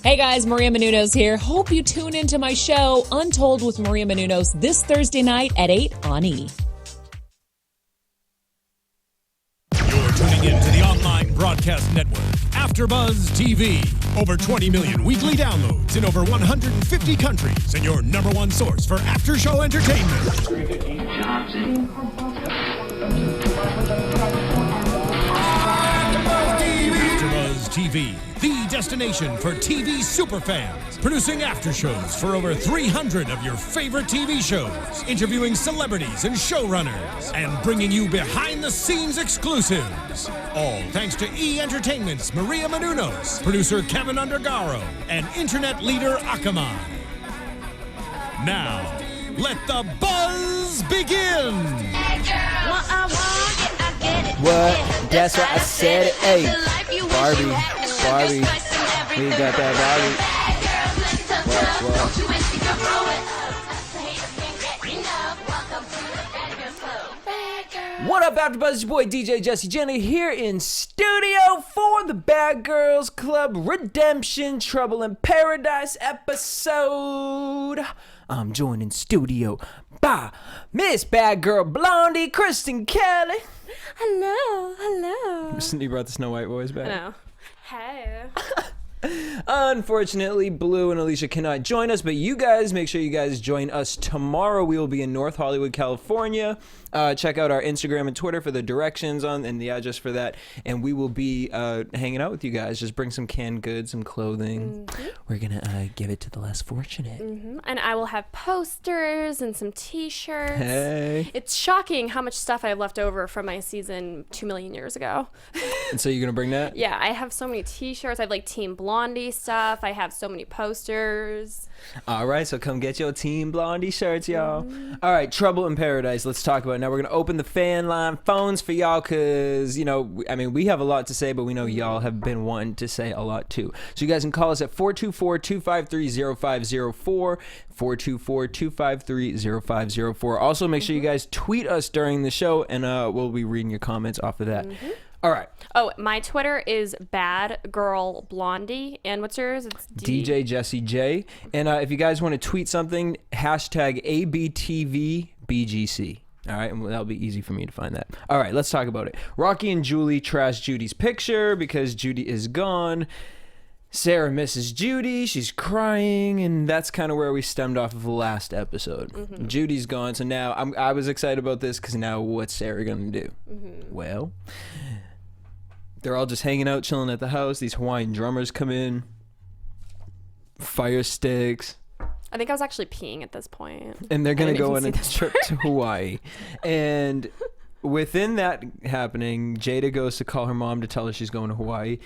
Hey guys, Maria Menounos here. Hope you tune into my show, Untold with Maria Menounos, this Thursday night at 8 on E! You're tuning in to the online broadcast network, AFTERBUZZ TV. Over 20 million weekly downloads in over 150 countries, and your number one source for after-show entertainment. AFTERBUZZ TV, the destination for TV superfans, producing after-shows for over 300 of your favorite TV shows, interviewing celebrities and showrunners, and bringing you behind-the-scenes exclusives. All thanks to E! Entertainment's Maria Menounos, producer Kevin Undergaro, and internet leader Akamai. Now, let the buzz begin! What? That's why I said it. Hey, Barbie, we got that Barbie. What up, AfterBuzz? It's your boy DJ Jesse Janedy here in studio for the Bad Girls Club Redemption Trouble in Paradise episode. I'm joined in studio by Miss Bad Girl Blondie, Kristen Kelly. Hello. You brought the Snow White voice back. I know. Hey. Unfortunately, Blue and Alicia cannot join us, but you guys, make sure you guys join us tomorrow. We will be in North Hollywood, California. Check out our Instagram and Twitter for the directions on and the address for that. And we will be hanging out with you guys. Just bring some canned goods, some clothing. Mm-hmm. We're going to give it to the less fortunate. Mm-hmm. And I will have posters and some t-shirts. Hey. It's shocking how much stuff I have left over from my season 2 million years ago. And so you're going to bring that? Yeah, I have so many t-shirts. I have like Team Blondie stuff. I have so many posters. All right, so come get your Team Blondie shirts, y'all. Mm-hmm. All right, Trouble in Paradise. Let's talk about it. Now we're going to open the fan line phones for y'all because, we have a lot to say, but we know y'all have been wanting to say a lot too. So you guys can call us at 424-253-0504, 424-253-0504. Also, make sure you guys tweet us during the show, and we'll be reading your comments off of that. Mm-hmm. All right. Oh, my Twitter is Bad Girl Blondie. And what's yours? It's DJ Jesse J. And if you guys want to tweet something, hashtag ABTVBGC. All right, and that'll be easy for me to find that. All right, let's talk about it. Rocky and Julie trash Judy's picture because Judy is gone. Sarah misses Judy. She's crying, and that's kind of where we stemmed off of the last episode. Mm-hmm. Judy's gone, so now I was excited about this because now what's Sarah going to do? Mm-hmm. Well, they're all just hanging out, chilling at the house. These Hawaiian drummers come in. Fire sticks. I think I was actually peeing at this point. And they're going to go on a trip to Hawaii. And within that happening, Jada goes to call her mom to tell her she's going to Hawaii.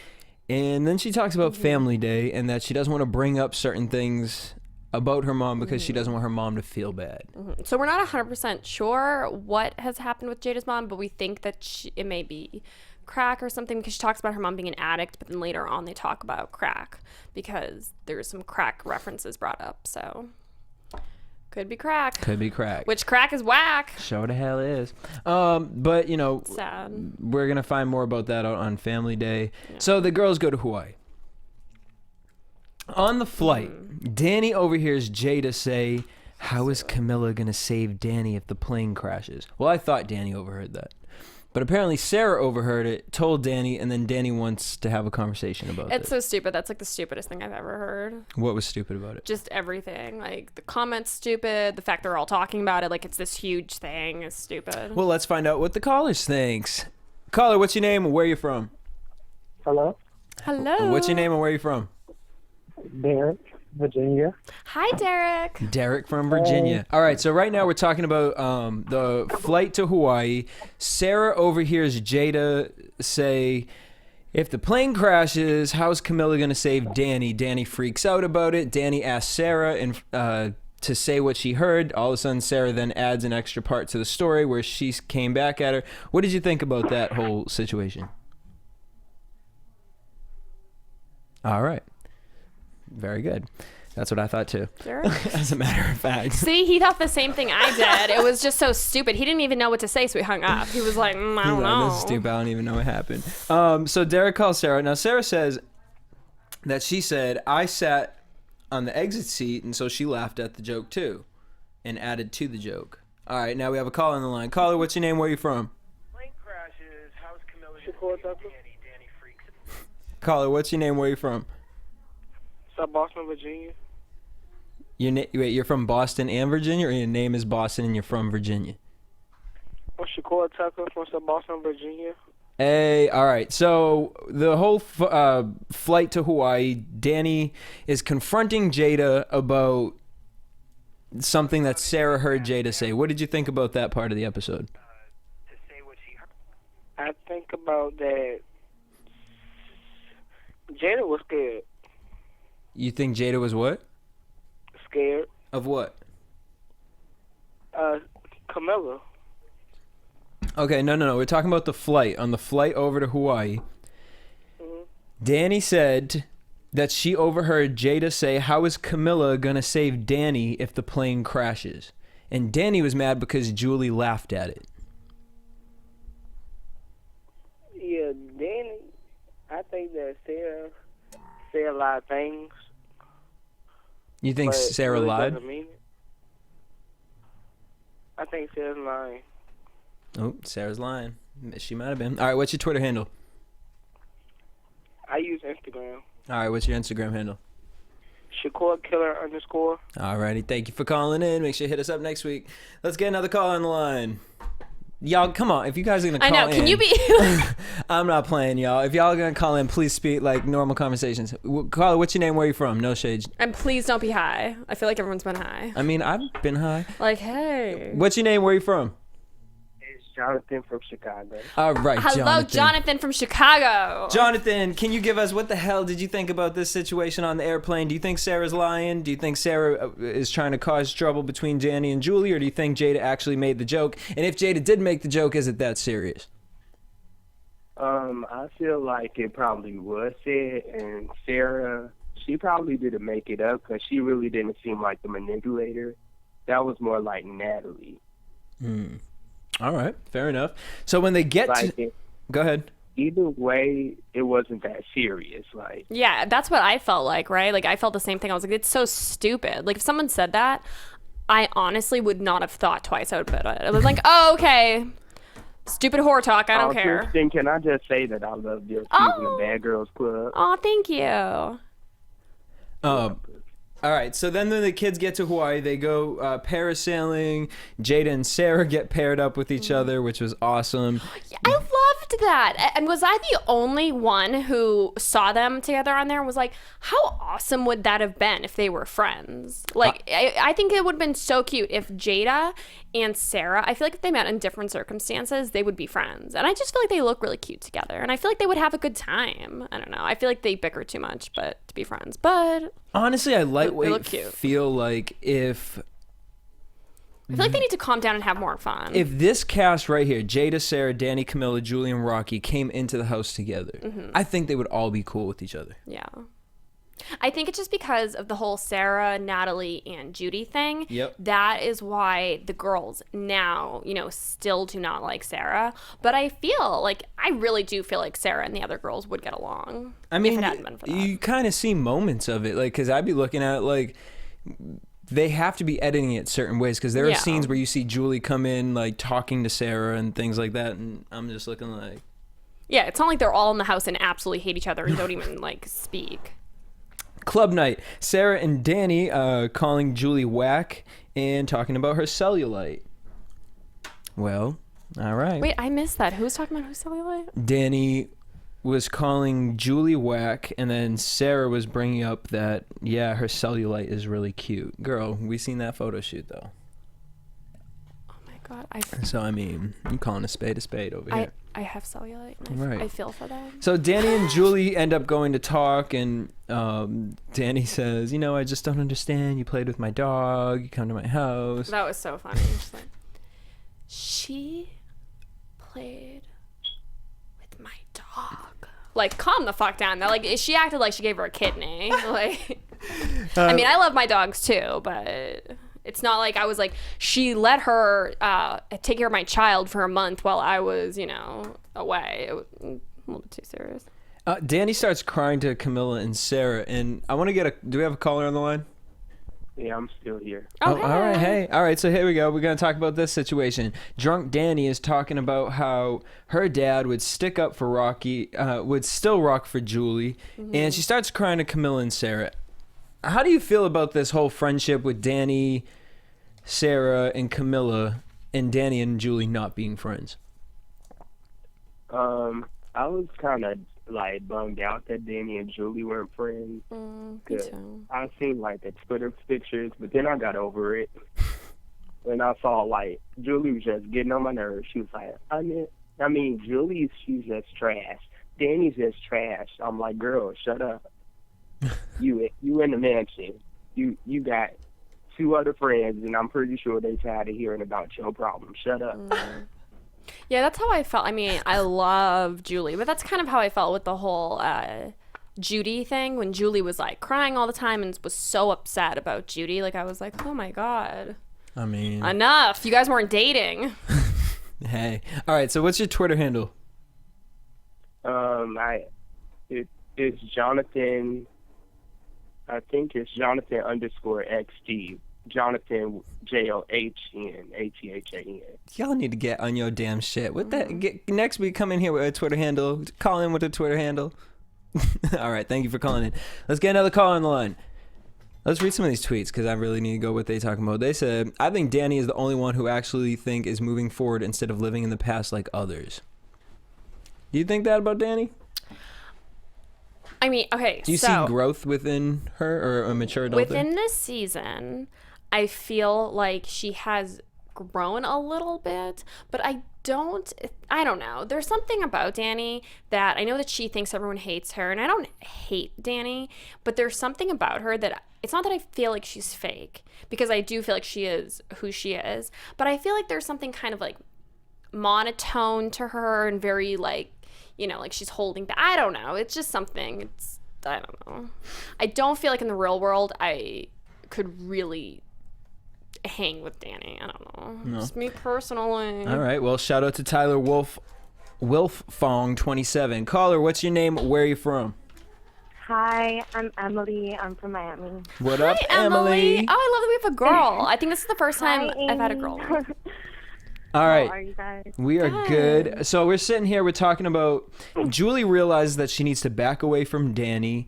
And then she talks about Family Day and that she doesn't want to bring up certain things about her mom because she doesn't want her mom to feel bad. Mm-hmm. So we're not 100% sure what has happened with Jada's mom, but we think that it may be crack or something because she talks about her mom being an addict, but then later on they talk about crack because there's some crack references brought up. So could be crack. Which crack is whack. Sure the hell is. But sad. We're gonna find more about that on Family Day. Yeah. So the girls go to Hawaii. On the flight, Danny overhears Jada say, "How is Camilla gonna save Danny if the plane crashes?" Well, I thought Danny overheard that. But apparently Sarah overheard it, told Danny, and then Danny wants to have a conversation about it. It's so stupid. That's like the stupidest thing I've ever heard. What was stupid about it? Just everything. Like the comments stupid, the fact they're all talking about it like it's this huge thing is stupid. Well, let's find out what the callers thinks. Caller, what's your name and where are you from? Hello. What's your name and where are you from? Derek, Virginia. Hi, Derek. Derek from Virginia. All right, so right now we're talking about the flight to Hawaii. Sarah overhears Jada say, if the plane crashes, how's Camilla going to save Danny? Danny freaks out about it. Danny asks Sarah to say what she heard. All of a sudden, Sarah then adds an extra part to the story where she came back at her. What did you think about that whole situation? All right. Very good. That's what I thought too. Sure. As a matter of fact. See, he thought the same thing I did. It was just so stupid. He didn't even know what to say, so he hung up. He was like, I don't know. That's stupid. I don't even know what happened. So Derek calls Sarah. Now Sarah says, that she said, I sat on the exit seat, and so she laughed at the joke too and added to the joke. All right, now we have a caller on the line. Caller, what's your name? Where are you from? Plane crashes. How's Camilla? Danny freaks. Caller, what's your name? Where are you from? South Boston, Virginia. Wait, you're from Boston and Virginia, or your name is Boston and you're from Virginia? I'm Shakur Tucker from South Boston, Virginia. Hey, all right. So the whole flight to Hawaii, Danny is confronting Jada about something that Sarah heard Jada say. What did you think about that part of the episode? To say what she heard. I think about that Jada was scared. You think Jada was what? Scared. Of what? Camilla. Okay, no. We're talking about the flight. On the flight over to Hawaii, Danny said that she overheard Jada say, how is Camilla gonna save Danny if the plane crashes? And Danny was mad because Julie laughed at it. Yeah, Danny, I think that Sarah said a lot of things. You think but Sarah really lied? doesn't mean it. I think Sarah's lying. Oh, Sarah's lying. She might have been. All right, what's your Twitter handle? I use Instagram. All right, what's your Instagram handle? Shakur Killer _ All righty, thank you for calling in. Make sure you hit us up next week. Let's get another call on the line. Y'all, come on. If you guys are going to call in. I know. Can you be... I'm not playing, y'all. If y'all are going to call in, please speak like normal conversations. Caller, what's your name? Where are you from? No shade. And please don't be high. I feel like everyone's been high. I mean, I've been high. Like, hey. What's your name? Where are you from? It's Jonathan from Chicago. All right, Hello, Jonathan from Chicago. Jonathan, can you give us, what the hell did you think about this situation on the airplane? Do you think Sarah's lying? Do you think Sarah is trying to cause trouble between Danny and Julie? Or do you think Jada actually made the joke? And if Jada did make the joke, is it that serious? I feel like it probably was said, and Sarah, she probably didn't make it up because she really didn't seem like the manipulator. That was more like Natalie. All right, fair enough. So when they get to... Go ahead. Either way, it wasn't that serious. Like, yeah, that's what I felt like, right? Like, I felt the same thing. I was like, it's so stupid. Like, if someone said that, I honestly would not have thought twice. I would put it. I was like, oh, okay. Stupid whore talk. I don't care. Kristen, can I just say that I love your season of Bad Girls Club? Oh, thank you. All right, so then when the kids get to Hawaii, they go parasailing. Jada and Sarah get paired up with each other, which was awesome. Yeah, I loved that. And was I the only one who saw them together on there and was like, how awesome would that have been if they were friends? Like, I think it would have been so cute if Jada and Sarah, I feel like if they met in different circumstances, they would be friends. And I just feel like they look really cute together. And I feel like they would have a good time. I don't know. I feel like they bicker too much, but to be friends. But honestly, I lightweight cute. feel like if... I feel like they need to calm down and have more fun. If this cast right here, Jada, Sarah, Danny, Camilla, Julie, and Rocky, came into the house together, I think they would all be cool with each other. Yeah. I think it's just because of the whole Sarah, Natalie, and Judy thing. Yep. That is why the girls now, still do not like Sarah. But I really do feel like Sarah and the other girls would get along. I mean, if it hadn't been for that. You kind of see moments of it, like, because I'd be looking at it, like, they have to be editing it certain ways, because there are scenes where you see Julie come in, like, talking to Sarah and things like that, and I'm just looking like... Yeah, it's not like they're all in the house and absolutely hate each other and don't even, speak. Club night. Sarah and Danny calling Julie whack and talking about her cellulite. Well, all right. Wait, I missed that. Who was talking about her cellulite? Danny was calling Julie whack, and then Sarah was bringing up that, yeah, her cellulite is really cute. Girl, we seen that photo shoot, though. Oh, my God. So, I mean, I'm calling a spade over here. I have cellulite. And Right. I feel for that. So Danny and Julie end up going to talk, and Danny says, I just don't understand. You played with my dog. You come to my house. That was so funny. Just like, she played with my dog. Like, calm the fuck down. Like, she acted like she gave her a kidney. Like, I mean, I love my dogs too, but... It's not like I was like, she let her take care of my child for a month while I was, away. It was a little bit too serious. Danny starts crying to Camilla and Sarah, and I want to get do we have a caller on the line? Yeah, I'm still here. Oh, all right. Hey. All right, so here we go. We're going to talk about this situation. Drunk Danny is talking about how her dad would stick up for Rocky, would still rock for Julie, and she starts crying to Camilla and Sarah. How do you feel about this whole friendship with Danny, Sarah, and Camilla, and Danny and Julie not being friends? I was kind of like bummed out that Danny and Julie weren't friends. I seen like the Twitter pictures, but then I got over it. And I saw like Julie was just getting on my nerves. She was like, I mean, she's just trash. Danny's just trash. I'm like, girl, shut up. You in the mansion. You got 2 other friends, and I'm pretty sure they tired of hearing about your problem. Shut up. Yeah, that's how I felt. I mean, I love Julie, but that's kind of how I felt with the whole Judy thing, when Julie was like crying all the time and was so upset about Judy. Like, I was like, oh my God. I mean, enough. You guys weren't dating. Hey. All right, so what's your Twitter handle? It's Jonathan. I think it's Jonathan _XD. Jonathan JOHNATHAN. Y'all need to get on your damn shit. What that? Next week, come in here with a Twitter handle. Call in with a Twitter handle. All right, thank you for calling in. Let's get another call on the line. Let's read some of these tweets because I really need to go what they talking about. They said, I think Danny is the only one who actually think is moving forward instead of living in the past like others. Do you think that about Danny? I mean, okay, do you see growth within her, or a mature adult? Within this season, I feel like she has grown a little bit, but I don't know. There's something about Danny that I know that she thinks everyone hates her, and I don't hate Danny, but there's something about her that it's not that I feel like she's fake, because I do feel like she is who she is, but I feel like there's something kind of like monotone to her and very like, you know, like she's holding back. I don't know. It's just something. I don't know. I don't feel like in the real world I could really hang with Danny. I don't know. No. Just me personally. All right. Well, shout out to Tyler Wolffong27. Caller, what's your name? Where are you from? Hi, I'm Emily. I'm from Miami. What up, Emily? Oh, I love that we have a girl. I think this is the first time I've had a girl. All right. How are you guys? We are good. So we're sitting here, we're talking about Julie realizes that she needs to back away from Danny.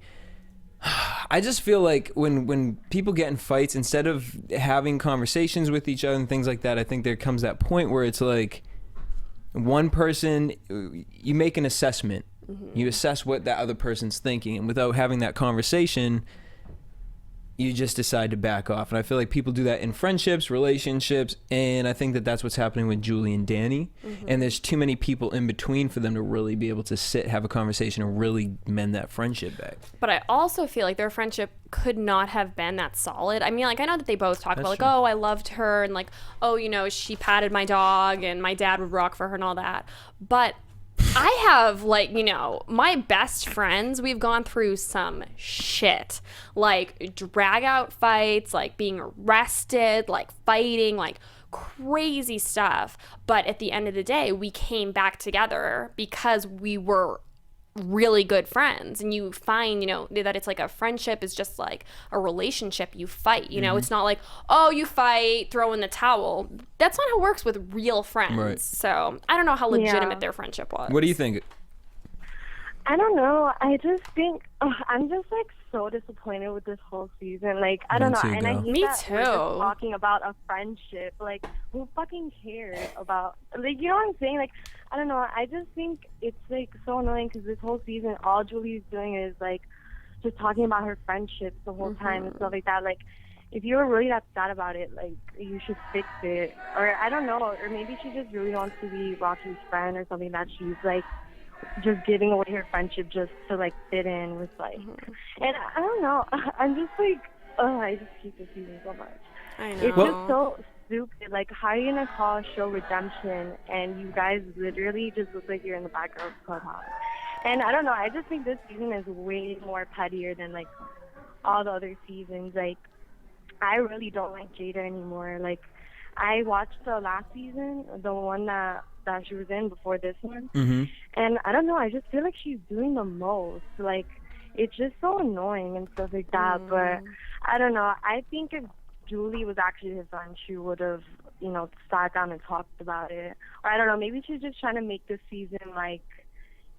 I just feel like when people get in fights, instead of having conversations with each other and things like that, I think there comes that point where it's like one person, you make an assessment. Mm-hmm. You assess what that other person's thinking, and without having that conversation, you just decide to back off. And I feel like people do that in friendships, relationships, and I think that that's what's happening with Julie and Danny. Mm-hmm. And there's too many people in between for them to really be able to sit, have a conversation, and really mend that friendship back. But I also feel like their friendship could not have been that solid. I mean, like, I know that they both talk about, like, oh, I loved her, and like, oh, you know, she patted my dog, and my dad would rock for her and all that. But I have, like, you know, my best friends, we've gone through some shit, like drag out fights, like being arrested, like fighting, like crazy stuff. But at the end of the day, we came back together because we were really good friends. And you find, you know, that it's like a friendship is just like a relationship. You fight, you know, mm-hmm. It's not like, oh, you fight, throw in the towel. That's not how it works with real friends. Right. So I don't know how legitimate their friendship was. What do you think? I don't know. I just think I'm just like so disappointed with this whole season. Like, I don't know. And I hate Me that too. We're just talking about a friendship. Like, who fucking cares about, like, you know what I'm saying? Like, I don't know. I just think it's like so annoying because this whole season, all Julie's doing is like just talking about her friendships the whole mm-hmm. time and stuff like that. Like, if you were really that sad about it, like, you should fix it. Or I don't know. Or maybe she just really wants to be Rocky's friend or something, that she's like just giving away her friendship just to like fit in with like, and I don't know. I'm just like, I just hate this season so much. I know. It's just so stupid. Like, how are you gonna call a show Redemption and you guys literally just look like you're in the background of Clubhouse? And I don't know. I just think this season is way more pettier than like all the other seasons. Like, I really don't like Jada anymore. Like, I watched the last season, the one that that she was in before this one. Mm-hmm. And I don't know, I just feel like she's doing the most. Like, it's just so annoying and stuff like that. But I don't know. I think if Julie was actually his son, she would have, you know, sat down and talked about it. Or I don't know, maybe she's just trying to make this season like,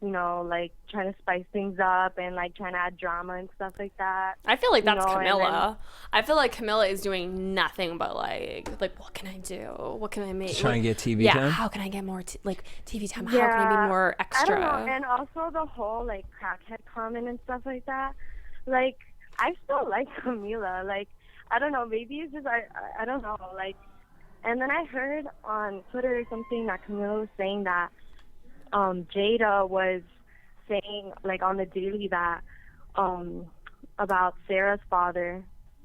you know, like trying to spice things up and like trying to add drama and stuff like that. I feel like that's You know, and Camilla. I feel like Camilla is doing nothing but like what can I do? What can I make? Just trying to get TV yeah, time? how can I get more TV time? How can I be more extra? I don't know. And also the whole like crackhead comment and stuff like that. Like, I still like Camila. Like, I don't know, maybe it's just I don't know. Like, and then I heard on Twitter or something that Camila was saying that Jada was saying, like, on the daily that, about Sarah's father,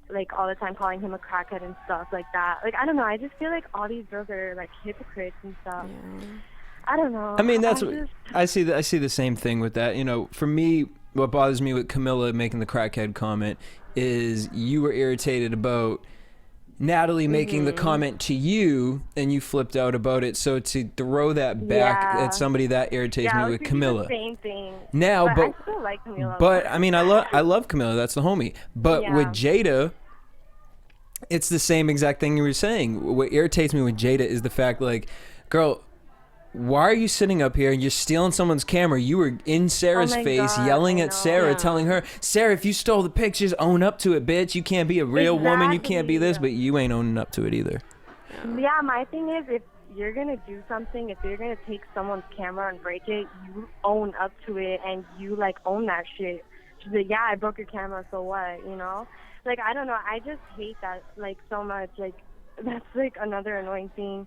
like, all the time calling him a crackhead and stuff like that. Like, I don't know. I just feel like all these girls are, like, hypocrites and stuff. Yeah. I don't know. I mean, I see the same thing with that. You know, for me, what bothers me with Camilla making the crackhead comment is you were irritated about Natalie making the comment to you, and you flipped out about it. So to throw that back at somebody, that irritates me with Camilla. The same thing. Now, but I still like Camilla. But I mean, I love Camilla. That's the homie. But with Jada, it's the same exact thing you were saying. What irritates me with Jada is the fact, like, girl, why are you sitting up here and you're stealing someone's camera? You were in Sarah's face, yelling at Sarah, telling her, Sarah, if you stole the pictures, own up to it, bitch. You can't be a real woman. You can't be this, but you ain't owning up to it either. Yeah, my thing is, if you're going to do something, if you're going to take someone's camera and break it, you own up to it and you, like, own that shit. She's like, yeah, I broke your camera, so what, you know? Like, I don't know. I just hate that, like, so much. Like, that's, like, another annoying thing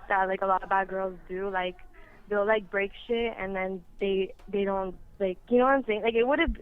that, like, a lot of bad girls do. Like, they'll, like, break shit and then they don't, like, you know what I'm saying? Like, it would have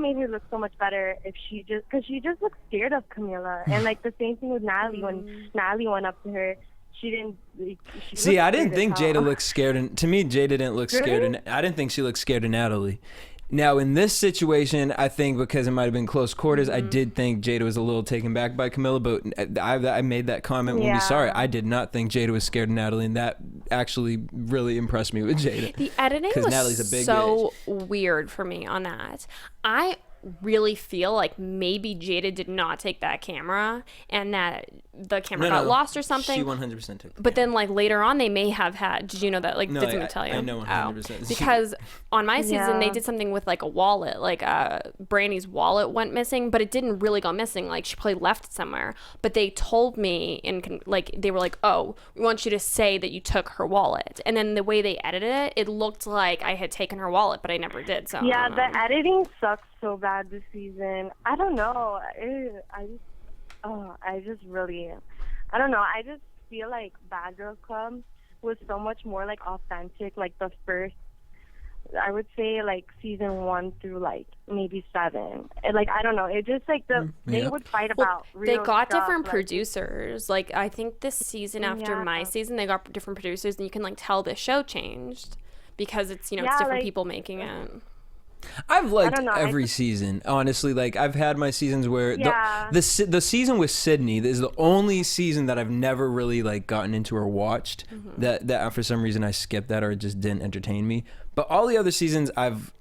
made her look so much better if she just, because she just looked scared of Camila. And, like, the same thing with Natalie. When Natalie went up to her, she didn't, like, see, I didn't think Jada looked scared. And to me, Jada didn't look scared. And I didn't think she looked scared of Natalie. Now, in this situation, I think because it might have been close quarters, I did think Jada was a little taken back by Camilla, but I made that comment when we saw it. I did not think Jada was scared of Natalie, and that actually really impressed me with Jada. The editing was Natalie's a big so weird for me on that. I really feel like maybe Jada did not take that camera and that the camera got lost or something. She 100% took it. But then, like, later on they may have had, did you know that? Like, no, did someone tell you? I know 100%. Because on my season they did something with, like, a wallet, like Brandy's wallet went missing, but it didn't really go missing. Like, she probably left it somewhere. But they told me, like, they were like, oh, we want you to say that you took her wallet. And then the way they edited it, it looked like I had taken her wallet, but I never did. So yeah, the editing sucks so bad this season. I don't know. I just really, I don't know. I just feel like Bad Girls Club was so much more, like, authentic. Like, the first, I would say, like, season 1 through, like, maybe 7. And, like, I don't know. It just, like, they would fight about real they got stuff, different like, producers. Like, I think this season after my season, they got different producers, and you can, like, tell the show changed because it's, you know, it's different, like, people making it. I've liked every season, honestly. Like, I've had my seasons where the season with Sydney is the only season that I've never really, like, gotten into or watched. That for some reason I skipped that or it just didn't entertain me. But all the other seasons I've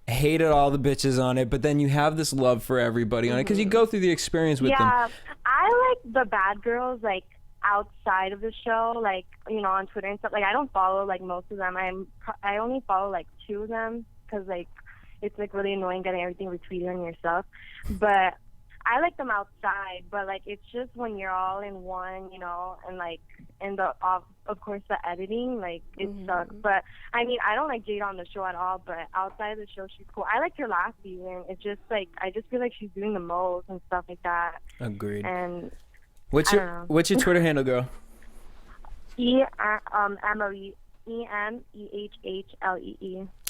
hated all the bitches on it, but then you have this love for everybody on it because you go through the experience with them. Yeah, I like the bad girls, like, outside of the show, like, you know, on Twitter and stuff. Like, I don't follow, like, most of them. I only follow, like, 2 of them because, like, it's, like, really annoying getting everything retweeted on your stuff. But I like them outside. But, like, it's just when you're all in one, you know, and, like, and of course the editing, like, it sucks. But, I mean, I don't like Jada on the show at all. But outside of the show, she's cool. I liked her last season. It's just, like, I just feel like she's doing the most and stuff like that. Agreed. And what's your Twitter handle, girl? Emily. EMEHHLEE.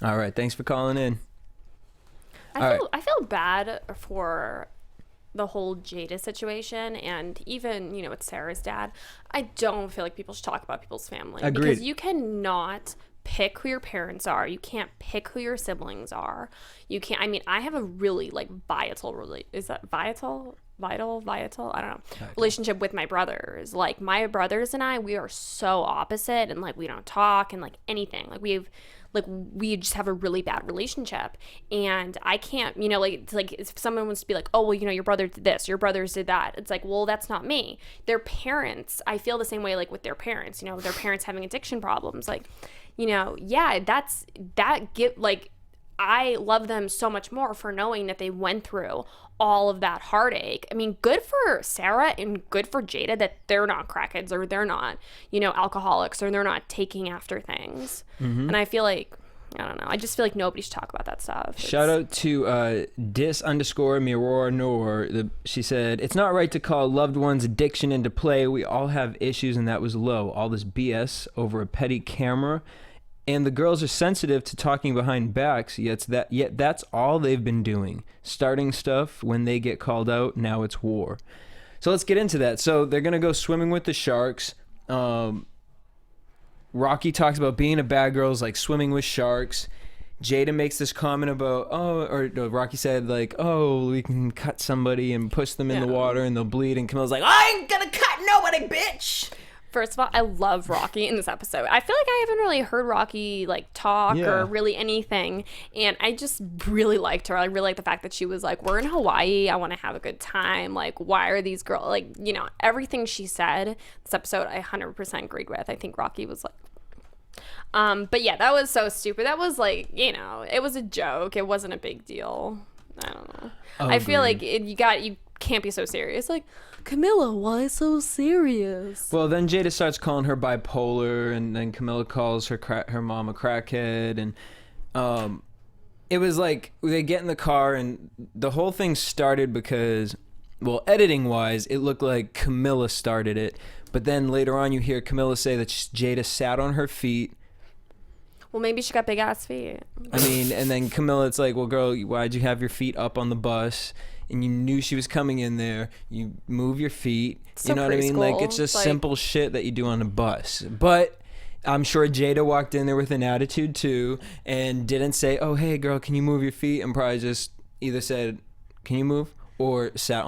All right. Thanks for calling in. I feel bad for the whole Jada situation, and even, you know, with Sarah's dad. I don't feel like people should talk about people's family. Agreed. Because you cannot pick who your parents are. You can't pick who your siblings are. You can't, I mean, I have a really, like, volatile, is that volatile? vital, I don't know, relationship with my brothers. Like, my brothers and I, we are so opposite, and like we don't talk and like anything. Like we just have a really bad relationship, and I can't, you know, like, it's like if someone wants to be like, oh, well, you know, your brother did this, your brothers did that, it's like, well, that's not me. Their parents, I feel the same way, like with their parents, you know, their parents having addiction problems, like, you know, yeah, I love them so much more for knowing that they went through all of that heartache. I mean, good for Sarah and good for Jada that they're not crackheads, or they're not, you know, alcoholics, or they're not taking after things. And I feel like, I don't know, I just feel like nobody should talk about that stuff. Shout out to dis_Miror. She said, it's not right to call loved one's addiction into play. We all have issues, and that was low. All this BS over a petty camera. And the girls are sensitive to talking behind backs, yet that's all they've been doing. Starting stuff when they get called out, now it's war. So let's get into that. So they're going to go swimming with the sharks. Rocky talks about being a bad girl is like swimming with sharks. Jada makes this comment about, Rocky said, like, oh, we can cut somebody and push them in the water and they'll bleed. And Camilla's like, I ain't going to cut nobody, bitch. First of all, I love Rocky in this episode. I feel like I haven't really heard Rocky like talk or really anything, and I just really liked her. I really like the fact that she was like, we're in Hawaii, I want to have a good time, like, why are these girls, like, you know, everything she said this episode I 100% agreed with. I think Rocky was like, but yeah, that was so stupid. That was like, you know, it was a joke, it wasn't a big deal. I don't know. I feel like you can't be so serious. Like, Camilla, why so serious? Well, then Jada starts calling her bipolar, and then Camilla calls her mom a crackhead, and it was like they get in the car, and the whole thing started because, well, editing wise, it looked like Camilla started it, but then later on you hear Camilla say that Jada sat on her feet. Well, maybe she got big ass feet. I mean, and then Camilla, it's like, well, girl, why'd you have your feet up on the bus? And you knew she was coming in there. You move your feet. So you know what I mean? Like, it's just simple shit that you do on a bus. But I'm sure Jada walked in there with an attitude too, and didn't say, oh, hey, girl, can you move your feet? And probably just either said, can you move? Or sat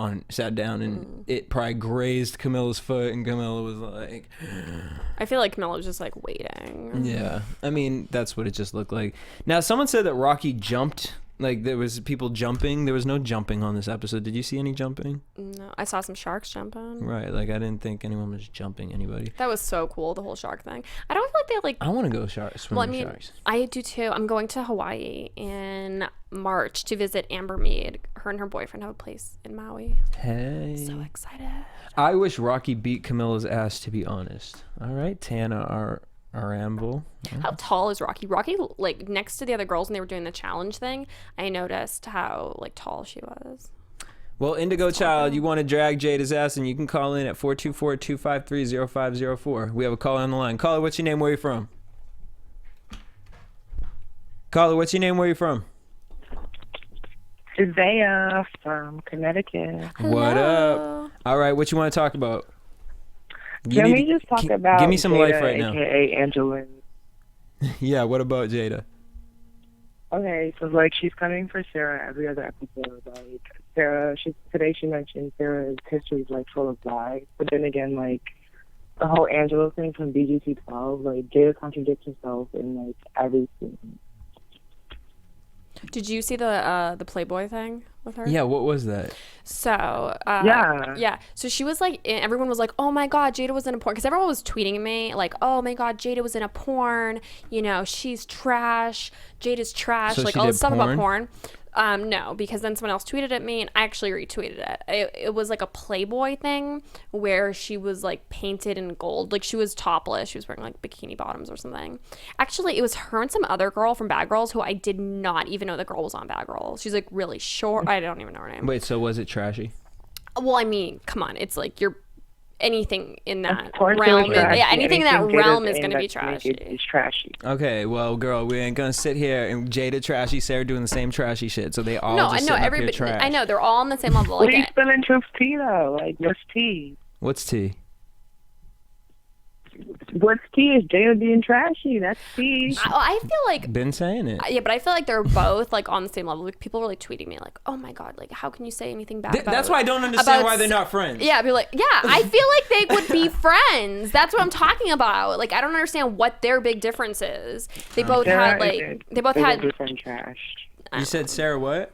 down, and it probably grazed Camilla's foot, and Camilla was like... I feel like Camilla was just like waiting. Yeah. I mean, that's what it just looked like. Now, someone said that Rocky jumped. Like, there was people jumping. There was no jumping on this episode. Did you see any jumping? No, I saw some sharks jumping. Right, like, I didn't think anyone was jumping anybody. That was so cool, the whole shark thing. I don't feel like they, like... I want to go swim with sharks. I do, too. I'm going to Hawaii in March to visit Amber Mead. Her and her boyfriend have a place in Maui. Hey. So excited. I wish Rocky beat Camilla's ass, to be honest. All right, Tana Aramble. How tall is Rocky? Rocky, like, next to the other girls when they were doing the challenge thing, I noticed how, like, tall she was. Well, Indigo Child, you want to drag Jada's ass, and you can call in at 424-253-0504. We have a caller on the line. Caller, what's your name? Where are you from? Caller, what's your name? Where are you from? Isaiah from Connecticut. Hello. What up? All right, what you want to talk about? Can we just talk about give me some Jada, life right now. AKA Angelina? Yeah, what about Jada? Okay, so like she's coming for Sarah every other episode. Like Sarah, today she mentioned Sarah's history is like full of lies, but then again, like the whole Angelo thing from BGT 12, like Jada contradicts herself in like everything. Did you see the Playboy thing with her? Yeah, what was that? So, yeah. So she was like, everyone was like, oh my God, Jada was in a porn. Because everyone was tweeting at me like, oh my God, Jada was in a porn. You know, she's trash. Jada's trash. So like all this stuff about porn. No, because then someone else tweeted at me and I actually retweeted it. It was like a Playboy thing where she was like painted in gold. Like she was topless. She was wearing like bikini bottoms or something. Actually, it was her and some other girl from Bad Girls who I did not even know the girl was on Bad Girls. She's like really short. I don't even know her name. Wait, so was it trashy? Well, I mean, come on. It's like anything in that realm. Anything in that realm is going to be trashy. It's trashy. Okay, well, girl, we ain't going to sit here and Jada trashy, Sarah doing the same trashy shit. So they all just sitting up here trash. I know, they're all on the same level. What are you spilling truth tea, though? Like, what's tea? What's tea? What's tea is Jada being trashy. That's tea. I feel like Been saying it. yeah, but I feel like they're both like on the same level. Like, people were like tweeting me like, "Oh my god, like how can you say anything bad?" about That's why I don't understand why they're not friends. Yeah, I'd be like, yeah, I feel like they would be friends. That's what I'm talking about. Like, I don't understand what their big difference is. They both had befriend trash. You said Sarah what?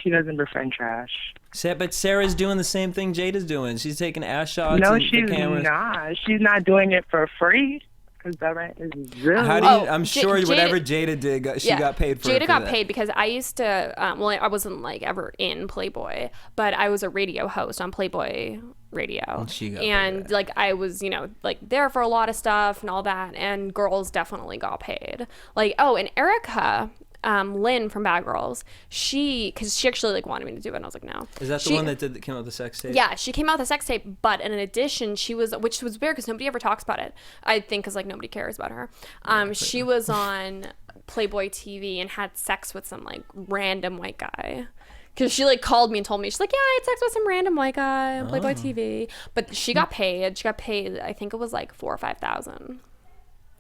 She doesn't befriend trash. But Sarah's doing the same thing Jada's doing. She's taking ass shots. No, and she's the cameras. not. She's not doing it for free. Because the rent is really. How do you? I'm sure whatever Jada did, she got paid for. Jada it got that. paid because I used to. Well, I wasn't like ever in Playboy, but I was a radio host on Playboy Radio, and like I was, like there for a lot of stuff and all that, and girls definitely got paid. Like, and Erica. Lynn from Bad Girls, because she actually like wanted me to do it, and I was like, no. Is that the one that came out with the sex tape? Yeah, she came out with a sex tape, but in addition, which was weird because nobody ever talks about it. I think because like nobody cares about her. She was on Playboy TV and had sex with some like random white guy. Because she like called me and told me, she's like, yeah, I had sex with some random white guy on Playboy TV. But she got paid. She got paid, I think it was like $4,000 or $5,000.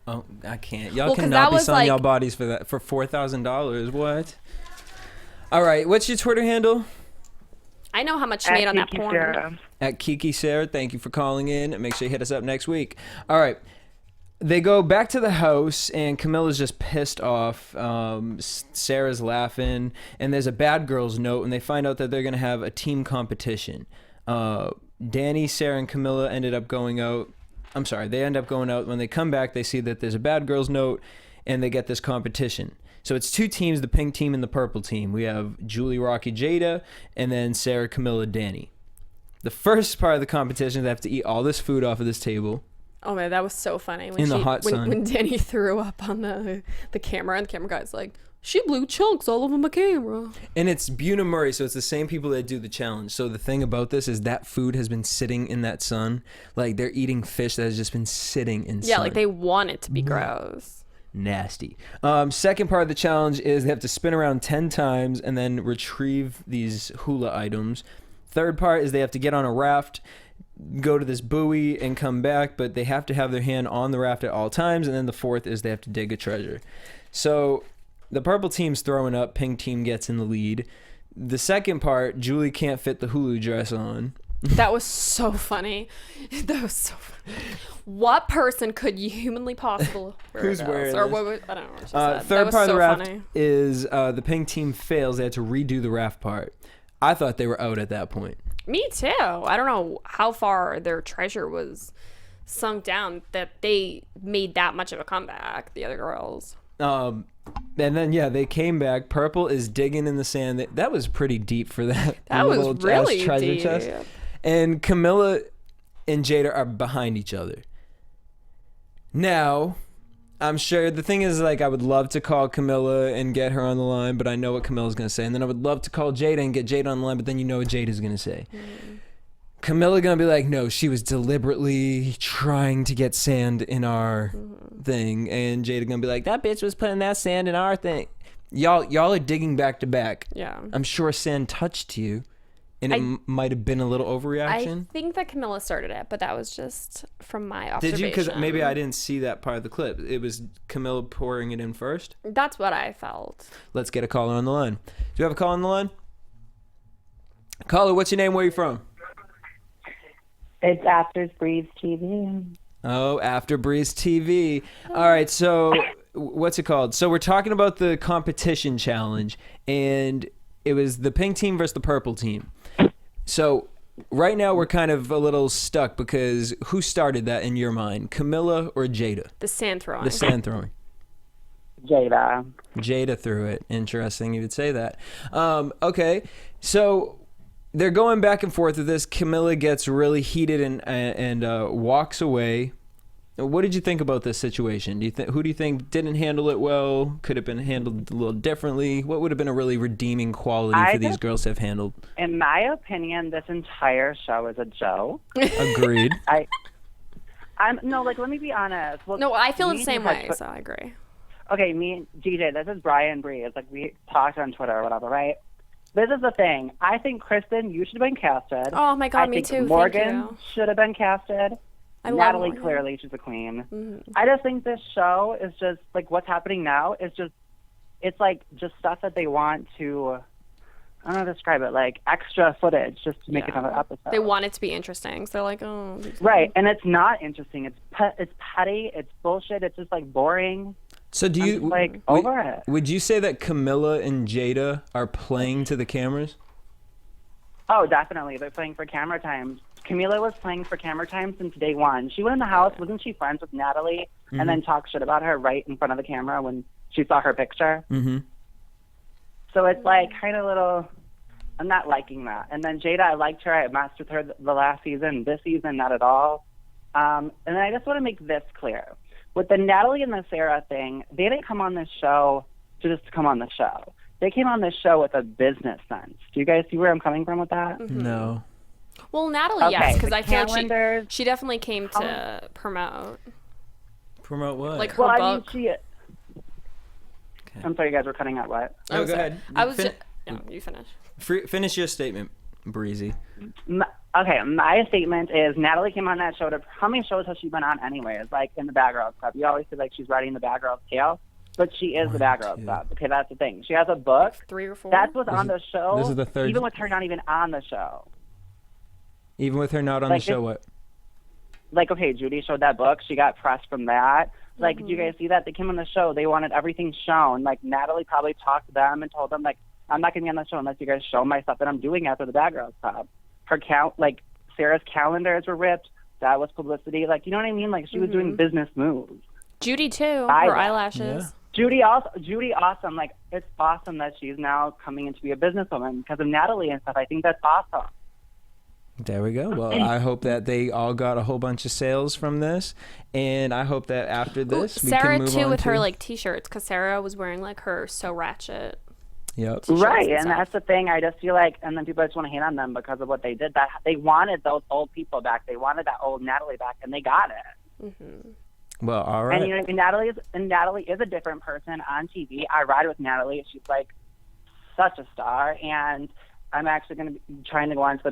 Oh, I can't. Y'all cannot be selling y'all bodies for that for $4,000. What? All right. What's your Twitter handle? I know how much she made on that porn. Sarah. At Kiki Sarah. Thank you for calling in. Make sure you hit us up next week. All right. They go back to the house, and Camilla's just pissed off. Sarah's laughing, and there's a bad girls note, and they find out that they're going to have a team competition. Danny, Sarah, and Camilla ended up going out. I'm sorry, they end up going out. When they come back, they see that there's a bad girls note, and they get this competition. So it's two teams, the pink team and the purple team. We have Julie, Rocky, Jada, and then Sarah, Camilla, Danny. The first part of the competition, they have to eat all this food off of this table. Oh man, that was so funny. In the hot sun. When Danny threw up on the camera, and the camera guy's like, she blew chunks all over my camera. And it's Buna Murray, so it's the same people that do the challenge. So the thing about this is that food has been sitting in that sun. Like, they're eating fish that has just been sitting in sun. Yeah, like they want it to be gross. Nasty. Second part of the challenge is they have to spin around 10 times and then retrieve these hula items. Third part is they have to get on a raft, go to this buoy, and come back, but they have to have their hand on the raft at all times. And then the fourth is they have to dig a treasure. So the purple team's throwing up, pink team gets in the lead. The second part, Julie can't fit the hula dress on. That was so funny. That was so funny. What person could you humanly possible wear Who's this? wearing or this? what, I don't know what she said. Third that part of was the so raft funny. is the pink team fails. They had to redo the raft part. I thought they were out at that point. Me too. I don't know how far their treasure was sunk down that they made that much of a comeback, the other girls. And then, they came back. Purple is digging in the sand. That was pretty deep for that. That was little really treasure deep. chest. And Camilla and Jada are behind each other. Now, I'm sure the thing is, like, I would love to call Camilla and get her on the line, but I know what Camilla's going to say. And then I would love to call Jada and get Jada on the line, but then you know what Jada's going to say. Camilla going to be like, no, she was deliberately trying to get sand in our thing. And Jada going to be like, that bitch was putting that sand in our thing. Y'all are digging back to back. Yeah. I'm sure sand touched you. And it might have been a little overreaction. I think that Camilla started it, but that was just from my observation. Did you? Because maybe I didn't see that part of the clip. It was Camilla pouring it in first. That's what I felt. Let's get a caller on the line. Do you have a call on the line? Caller, what's your name? Where are you from? It's AFTERBUZZ TV. Oh, AFTERBUZZ TV. All right, so what's it called? So we're talking about the competition challenge, and it was the pink team versus the purple team. So right now we're kind of a little stuck because who started that in your mind, Camilla or Jada? The sand throwing. The sand throwing. Jada. Jada threw it. Interesting you would say that. Okay, so they're going back and forth with this. Camilla gets really heated and walks away. What did you think about this situation? Who do you think didn't handle it well? Could have been handled a little differently? What would have been a really redeeming quality for these girls to have handled? In my opinion, this entire show is a joke. Agreed. Let me be honest. Well, no, I feel the same way, so I agree. Okay, me and DJ, this is Brian Breeze. Like, we talked on Twitter or whatever, right? This is the thing. I think, Kristen, you should have been casted. Oh, my God, me too. Morgan Thank you. should have been casted. Natalie, clearly, she's a queen. Mm-hmm. I just think this show is just, like, what's happening now is just, it's, like, just stuff that they want to, I don't know how to describe it, like, extra footage just to make another episode. They want it to be interesting, so they're like, oh. Right, and it's not interesting. It's petty, it's bullshit, it's just, like, boring. So do you, over it. Would you say that Camilla and Jada are playing to the cameras? Oh, definitely. They're playing for camera time. Camila was playing for camera time since day one. She went in the house. Wasn't she friends with Natalie and then talked shit about her right in front of the camera when she saw her picture? Mm-hmm. So it's like kind of little, I'm not liking that. And then Jada, I liked her. I messed with her the last season. This season, not at all. And then I just want to make this clear. With the Natalie and the Sarah thing, they didn't come on this show to just come on the show. They came on this show with a business sense. Do you guys see where I'm coming from with that? Mm-hmm. No. Well, Natalie, yes, because I feel like she definitely came to promote. Promote what? Like her book. I didn't see it. Okay. I'm sorry, you guys were cutting out what? Oh, go ahead. No, you finish. Finish your statement, Breezy. Okay, my statement is Natalie came on that show to, how many shows has she been on anyways? Like in the Bad Girls Club. You always feel like she's riding the Bad Girls tail, but she is the Bad Girls Club. Okay, that's the thing. She has a book. 3 or 4? That's what's on the show. This is the third. Even with her not even on the show. Even with her not on the show, what? Like, okay, Judy showed that book. She got pressed from that. Like, did you guys see that? They came on the show. They wanted everything shown. Like, Natalie probably talked to them and told them, like, I'm not going to be on the show unless you guys show my stuff that I'm doing after the Bad Girls Club. Her Sarah's calendars were ripped. That was publicity. Like, you know what I mean? Like, she was doing business moves. Judy, too. Her eyelashes. Yeah. Judy, awesome. Like, it's awesome that she's now coming in to be a businesswoman because of Natalie and stuff. I think that's awesome. There we go. Well, I hope that they all got a whole bunch of sales from this, and I hope that after this, we Sarah can move too on with to her like t-shirts, because Sarah was wearing like her So Ratchet. Yep. Right, and that's the thing. I just feel like, and then people just want to hate on them because of what they did. That they wanted those old people back. They wanted that old Natalie back, and they got it. Mm-hmm. Well, all right. And you know, Natalie is a different person on TV. I ride with Natalie. She's like such a star, and I'm actually going to be trying to go on to the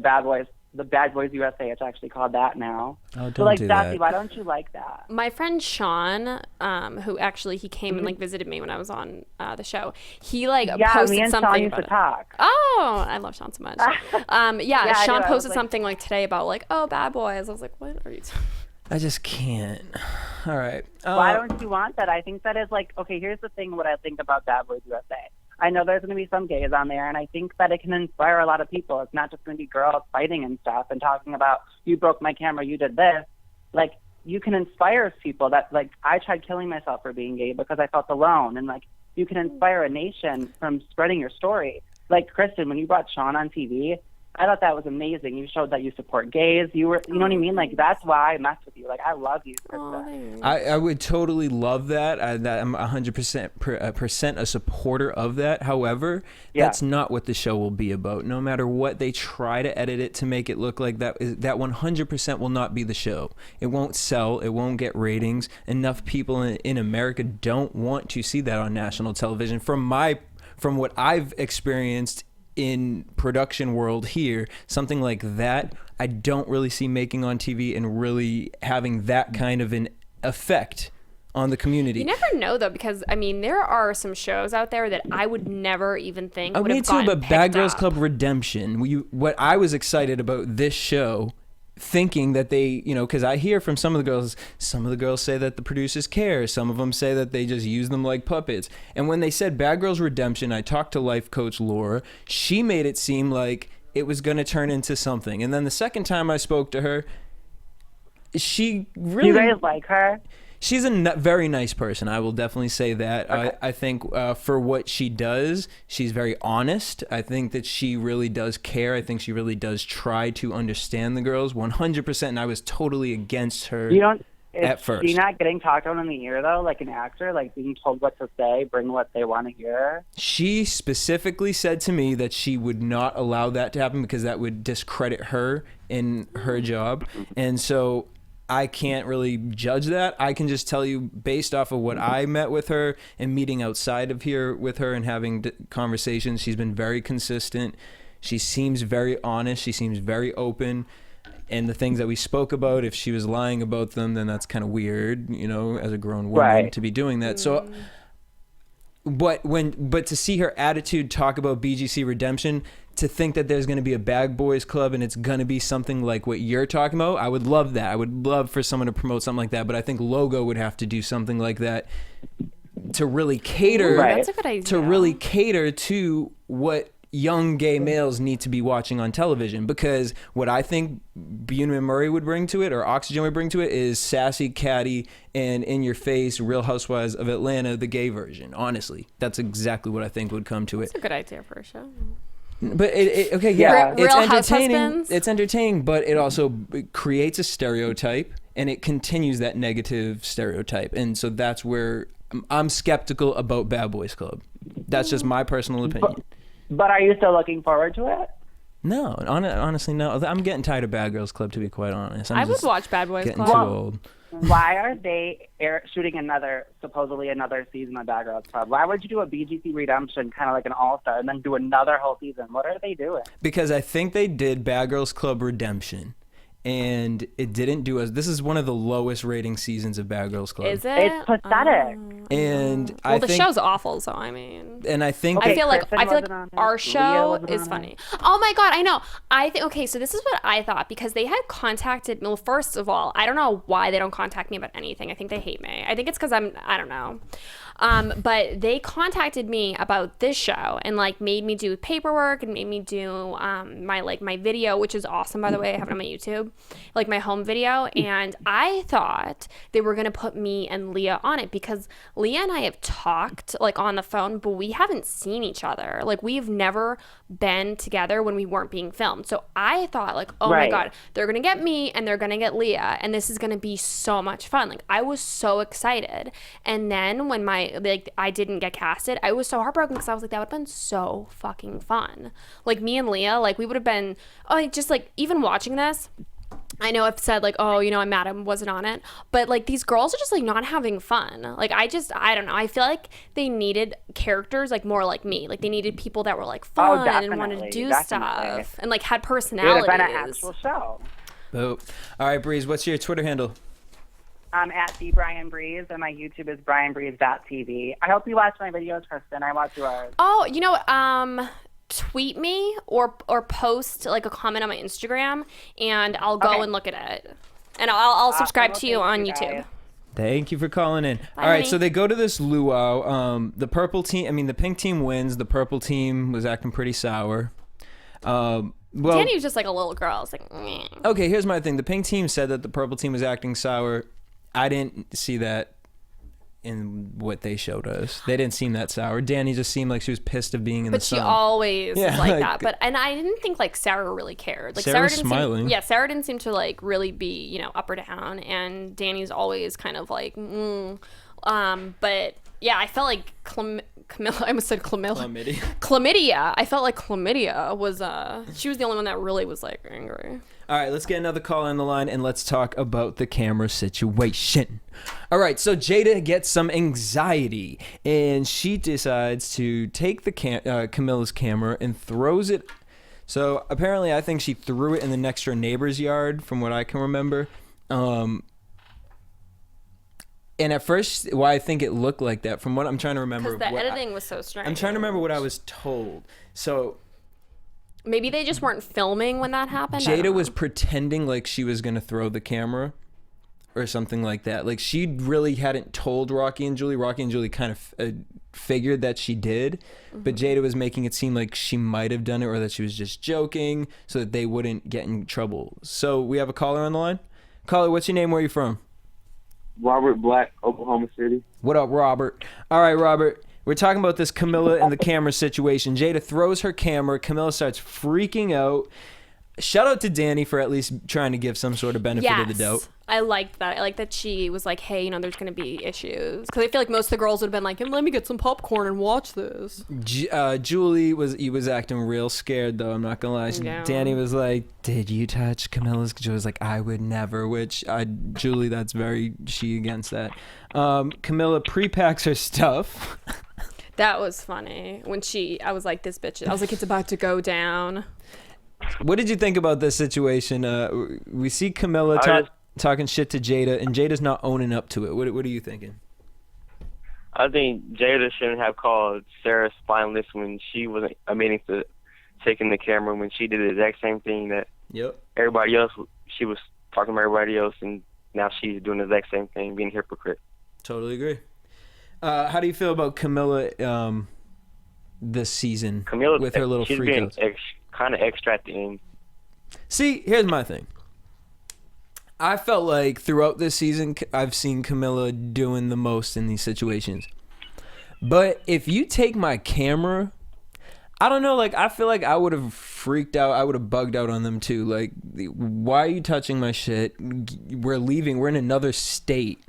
Bad Boys USA. It's actually called that now. Oh, don't so, like, do Dusty, that. why don't you like that? My friend Sean, who actually he came and like visited me when I was on the show. He like posted me and something Sean used to talk. Oh, I love Sean so much. Sean posted something like today about like, oh, Bad Boys. I was like, what are you? I just can't. All right. Why don't you want that? I think that is like, okay, here's the thing. What I think about Bad Boys USA. I know there's going to be some gays on there, and I think that it can inspire a lot of people. It's not just going to be girls fighting and stuff and talking about, you broke my camera, you did this. Like, you can inspire people that, like, I tried killing myself for being gay because I felt alone. And, like, you can inspire a nation from spreading your story. Like, Kristen, when you brought Sean on TV, I thought that was amazing. You showed that you support gays. You know what I mean? Like, that's why I messed with you. Like, I love you, Kristen. I would totally love that. I'm 100% a supporter of that. However, that's not what the show will be about. No matter what they try to edit it to make it look like that 100% will not be the show. It won't sell. It won't get ratings. Enough people in America don't want to see that on national television. From what I've experienced in production world here, something like that I don't really see making on TV and really having that kind of an effect on the community. You never know though, because I mean there are some shows out there that I would never even think would have gotten but picked Bad Girls up. Club Redemption, what I was excited about this show, thinking that they, because I hear from some of the girls say that the producers care. Some of them say that they just use them like puppets. And when they said Bad Girls Redemption, I talked to life coach Laura. She made it seem like it was going to turn into something. And then the second time I spoke to her, she really... You guys like her? She's a very nice person. I will definitely say that. Okay. I think for what she does, she's very honest. I think that she really does care. I think she really does try to understand the girls 100%. And I was totally against her at first. Is she not getting talked on in the ear, though, like an actor, like being told what to say, bring what they want to hear? She specifically said to me that she would not allow that to happen because that would discredit her in her job. And so... I can't really judge that. I can just tell you based off of what I met with her and meeting outside of here with her and having conversations, she's been very consistent. She seems very honest. She seems very open. and the things that we spoke about, if she was lying about them, then that's kind of weird, you know, as a grown woman to be doing that. So, but to see her attitude talk about BGC redemption, to think that there's going to be a Bad Boys Club and it's going to be something like what you're talking about, I would love that. I would love for someone to promote something like that, but I think Logo would have to do something like that to really cater. That's a good idea. To really cater to what young gay males need to be watching on television, because what I think Bunim and Murray would bring to it, or Oxygen would bring to it, is sassy, catty, and in your face, Real Housewives of Atlanta, the gay version. Honestly, that's exactly what I think would come to it. That's a good idea for a show. But it's Real entertaining. Housewives? It's entertaining, but it also creates a stereotype, and it continues that negative stereotype, and so that's where I'm skeptical about Bad Boys Club. That's just my personal opinion. But are you still looking forward to it? No, honestly, no. I'm getting tired of Bad Girls Club, to be quite honest. I would watch Bad Boys Club. Club. Too old. Why are they shooting supposedly another season of Bad Girls Club? Why would you do a BGC redemption, kind of like an all-star, and then do another whole season? What are they doing? Because I think they did Bad Girls Club Redemption, and it didn't do us. This is one of the lowest rating seasons of Bad Girls Club. Is it? It's pathetic. And I think the show's awful, so I mean. And I think I feel like Kristen our show is funny. Oh my god, I know. Okay, so this is what I thought, because they had contacted. Well, first of all, I don't know why they don't contact me about anything. I think they hate me. I think it's because I don't know. But they contacted me about this show and like made me do paperwork and made me do my video, which is awesome, by the way. I have it on my YouTube, like my home video. And I thought they were gonna put me and Leah on it, because Leah and I have talked like on the phone, but we haven't seen each other. Like, we've never been together when we weren't being filmed. So I thought like, oh my god, they're gonna get me and they're gonna get Leah, and this is gonna be so much fun. Like, I was so excited. And then when I didn't get casted, I was so heartbroken, because I was like, that would have been so fucking fun. Like, me and Leah, like, we would have been, just like, even watching this, I know I've said like, oh, you know, I'm mad I wasn't on it, but like, these girls are just like not having fun. Like, I don't know. I feel like they needed characters like more like me. Like, they needed people that were like fun and wanted to do stuff and like had personalities. It would have been an actual show. Oh. All right, Breeze, what's your Twitter handle? I'm at @BrianBreeze, and my YouTube is BrianBreeze.tv. I hope you watch my videos, Kristen. I watch yours. Oh, you know, tweet me or post like a comment on my Instagram, and I'll go and look at it, and I'll subscribe to you on YouTube. Thank you for calling in. Bye, all right, honey. so they go to this luau. The the pink team wins. The purple team was acting pretty sour. Well, Danny was just like a little girl. I was like, meh. Okay, here's my thing. The pink team said that the purple team was acting sour. I didn't see that in what they showed us. They didn't seem that sour. Danny just seemed like she was pissed of being in the sun. But she always is like that. And I didn't think like Sarah really cared. Like, Sarah didn't smiling. Sarah didn't seem to like really be, you know, up or down. And Danny's always kind of like, but yeah, I felt like Camilla. I almost said Chlamydia. Chlamydia. I felt like Chlamydia was she was the only one that really was like angry. All right, let's get another call on the line, and let's talk about the camera situation. All right, so Jada gets some anxiety, and she decides to take the Camilla's camera and throws it. So apparently, I think she threw it in the next door neighbor's yard, from what I can remember. And at first, why I think it looked like that, from what I'm trying to remember. Because the editing was so strange. I'm trying to remember what I was told. So maybe they just weren't filming when that happened. Jada was pretending like she was going to throw the camera or something like that. Like, she really hadn't told Rocky and Julie. Rocky and Julie kind of figured that she did, but Jada was making it seem like she might have done it, or that she was just joking so that they wouldn't get in trouble. So we have a caller on the line. Caller, what's your name? Where are you from? Robert Black, Oklahoma City. What up, Robert? All right, Robert. We're talking about this Camilla and the camera situation. Jada throws her camera. Camilla starts freaking out. Shout out to Danny for at least trying to give some sort of benefit of the doubt. I liked that. I liked that she was like, hey, you know, there's going to be issues. Because I feel like most of the girls would have been like, let me get some popcorn and watch this. Julie was acting real scared, though. I'm not going to lie. Yeah. Danny was like, did you touch Camilla's? Julie was like, I would never, which Julie, that's very she against that. Camilla pre-packs her stuff. That was funny. When I was like, this bitch, I was like, it's about to go down. What did you think about this situation? We see Camilla talking shit to Jada, and Jada's not owning up to it. What are you thinking? I think Jada shouldn't have called Sarah spineless when she wasn't admitting to taking the camera, when she did the exact same thing that everybody else, she was talking about everybody else, and now she's doing the exact same thing, being a hypocrite. Totally agree. How do you feel about Camilla this season? Camilla, with her little she's freakouts? being kind of extra at the end. See, here's my thing. I felt like throughout this season, I've seen Camilla doing the most in these situations. But if you take my camera, I don't know, like, I feel like I would have freaked out. I would have bugged out on them too. Like, why are you touching my shit? We're leaving. We're in another state.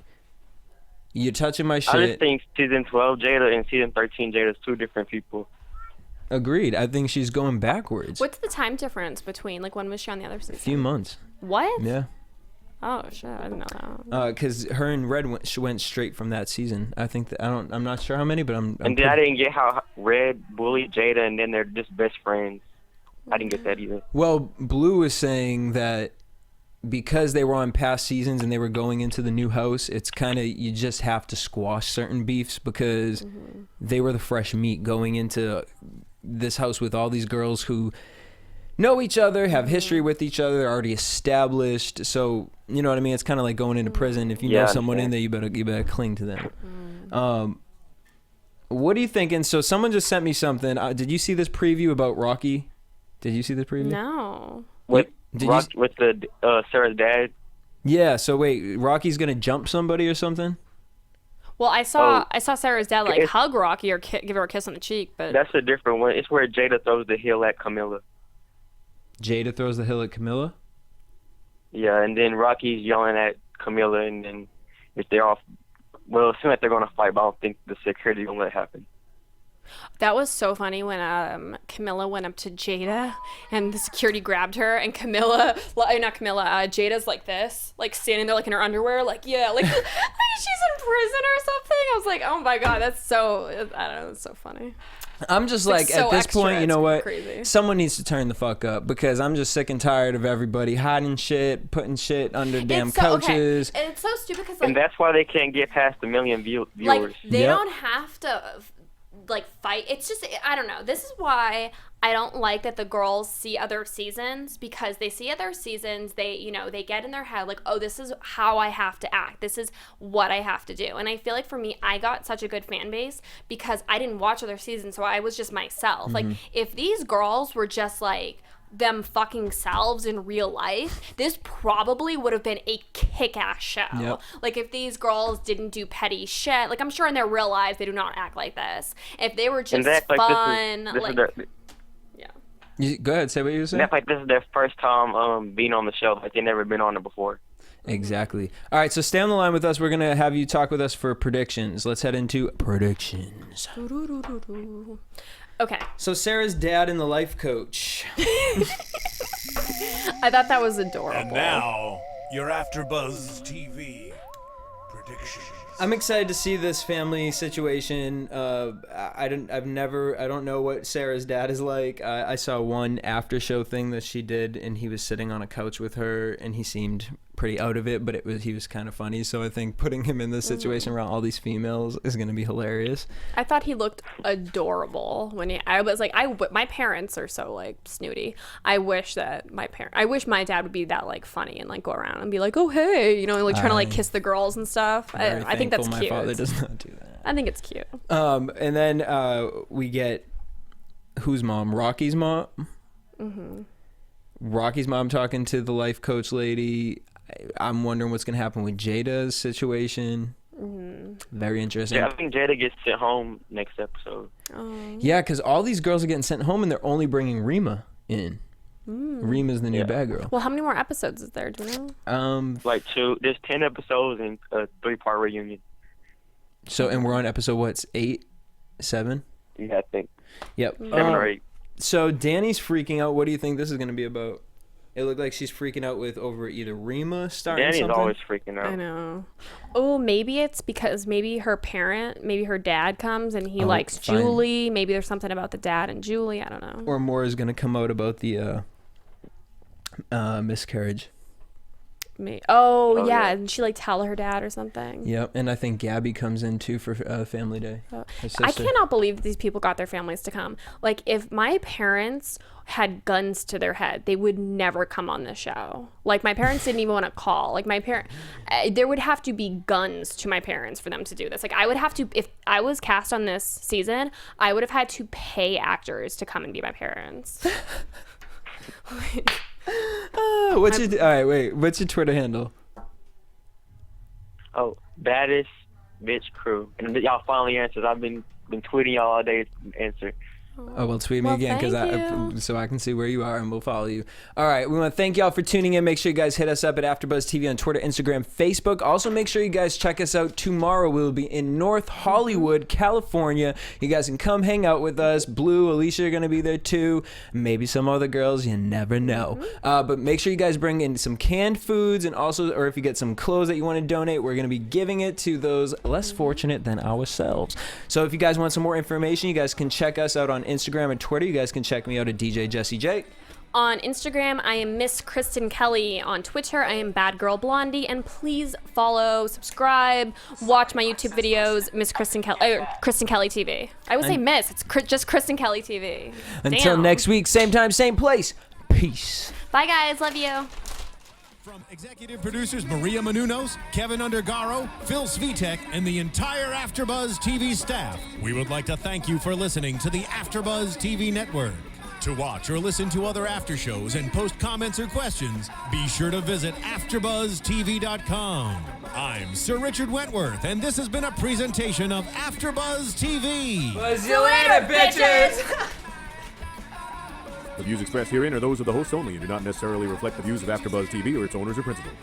You're touching my shit. I just think season 12 Jada and season 13 Jada is two different people. Agreed. I think she's going backwards. What's the time difference between, like, when was she on the other season? A few months. What? Yeah. Oh shit! I didn't know that. Because her and Red went straight from that season. I think that I'm not sure how many, but I'm and then I didn't get how Red bullied Jada, and then they're just best friends. I didn't get that either. Well, Blue was saying that because they were on past seasons and they were going into the new house, it's kind of, you just have to squash certain beefs because they were the fresh meat going into this house with all these girls who know each other, have history with each other, they're already established. So, you know what I mean? It's kind of like going into prison. If you know someone in there, you better cling to them. What are you thinking? So someone just sent me something. Did you see this preview about Rocky? Did you see this preview? No. With the Sarah's dad? Yeah, so wait, Rocky's going to jump somebody or something? Well, I saw Sarah's dad like hug Rocky or give her a kiss on the cheek, but that's a different one. It's where Jada throws the heel at Camilla. Jada throws the hill at Camilla? Yeah, and then Rocky's yelling at Camilla, and then if they're off, well, it seems like they're going to fight, but I don't think the security is going to let it happen. that was so funny when Camilla went up to Jada and the security grabbed her, and Jada's like this, like standing there like in her underwear, like she's in prison or something. I was like, oh my god, that's so, I don't know, that's so funny. I'm just like so at this extra, point, you know what? Crazy. Someone needs to turn the fuck up because I'm just sick and tired of everybody hiding shit, putting shit under damn couches. Okay. And it's so stupid because and that's why they can't get past 1 million viewers. Like they don't have to like fight. It's just, I don't know. This is why I don't like that the girls see other seasons, because they see other seasons, they get in their head like, oh, this is how I have to act, this is what I have to do. And I feel like for me, I got such a good fan base because I didn't watch other seasons, so I was just myself. Like if these girls were just like them fucking selves in real life, this probably would have been a kick-ass show. Like if these girls didn't do petty shit, like I'm sure in their real lives they do not act like this. If they were just fun, go ahead, say what you were saying. That's like this is their first time being on the show. Like they've never been on it before. Exactly. All right, so stay on the line with us. We're gonna have you talk with us for predictions. Let's head into predictions. Okay. So Sarah's dad and the life coach. I thought that was adorable. And now, your AfterBuzz TV predictions. I'm excited to see this family situation. I don't know what Sarah's dad is like. I saw one after show thing that she did, and he was sitting on a couch with her, and he seemed pretty out of it, but he was kind of funny. So I think putting him in this situation around all these females is going to be hilarious. I thought he looked adorable I was like, my parents are so like snooty. I wish my dad would be that like funny and like go around and be like, oh hey, like trying to like kiss the girls and stuff. I think that's cute. My father does not do that. I think it's cute. And then we get whose mom? Rocky's mom. Rocky's mom talking to the life coach lady. I'm wondering what's going to happen with Jada's situation. Very interesting. Yeah, I think Jada gets sent home next episode. Yeah, because all these girls are getting sent home, and they're only bringing Rima in. Rima's the new bad girl. Well, how many more episodes is there? Do you know? Like 2. There's 10 episodes and a 3-part reunion. So, and we're on episode, what's 8? 7? Yeah, I think. Yep. 7 or 8. So Danny's freaking out. What do you think this is going to be about? It looked like she's freaking out over either Rima starting Danny's something. Always freaking out. I know. Oh, maybe it's because maybe her dad comes and he likes Julie. Maybe there's something about the dad and Julie. I don't know. Or more is going to come out about the miscarriage. Oh yeah, and she like tell her dad or something. Yep, and I think Gabby comes in too for Family Day. I cannot believe these people got their families to come. Like, if my parents had guns to their head, they would never come on this show. Like, my parents didn't even want to call. Like, there would have to be guns to my parents for them to do this. Like, I would have to, if I was cast on this season, I would have had to pay actors to come and be my parents. What's your Twitter handle? Oh, baddest bitch crew. And y'all finally answered. I've been tweeting y'all all day to answer. Oh, well, tweet me again so I can see where you are and we'll follow you. All right, we want to thank y'all for tuning in. Make sure you guys hit us up at AfterBuzz TV on Twitter, Instagram, Facebook. Also, make sure you guys check us out tomorrow. We'll be in North Hollywood, California. You guys can come hang out with us. Blue, Alicia are going to be there too. Maybe some other girls. You never know. But make sure you guys bring in some canned foods, and also, or if you get some clothes that you want to donate, we're going to be giving it to those less fortunate than ourselves. So if you guys want some more information, you guys can check us out on Instagram and Twitter. You guys can check me out at DJ Jesse J. On Instagram, I am Miss Kristen Kelly. On Twitter, I am Bad Girl Blondie. And please follow, subscribe, watch my YouTube videos, Miss Kristen Kelly, Kristen Kelly TV. I would say Miss. It's just Kristen Kelly TV. Until next week, same time, same place. Peace. Bye, guys. Love you. From executive producers Maria Menounos, Kevin Undergaro, Phil Svitek, and the entire AfterBuzz TV staff, we would like to thank you for listening to the AfterBuzz TV network. To watch or listen to other after shows and post comments or questions, be sure to visit AfterBuzzTV.com. I'm Sir Richard Wentworth, and this has been a presentation of AfterBuzz TV. Buzz you later, bitches! The views expressed herein are those of the hosts only and do not necessarily reflect the views of AfterBuzz TV or its owners or principals.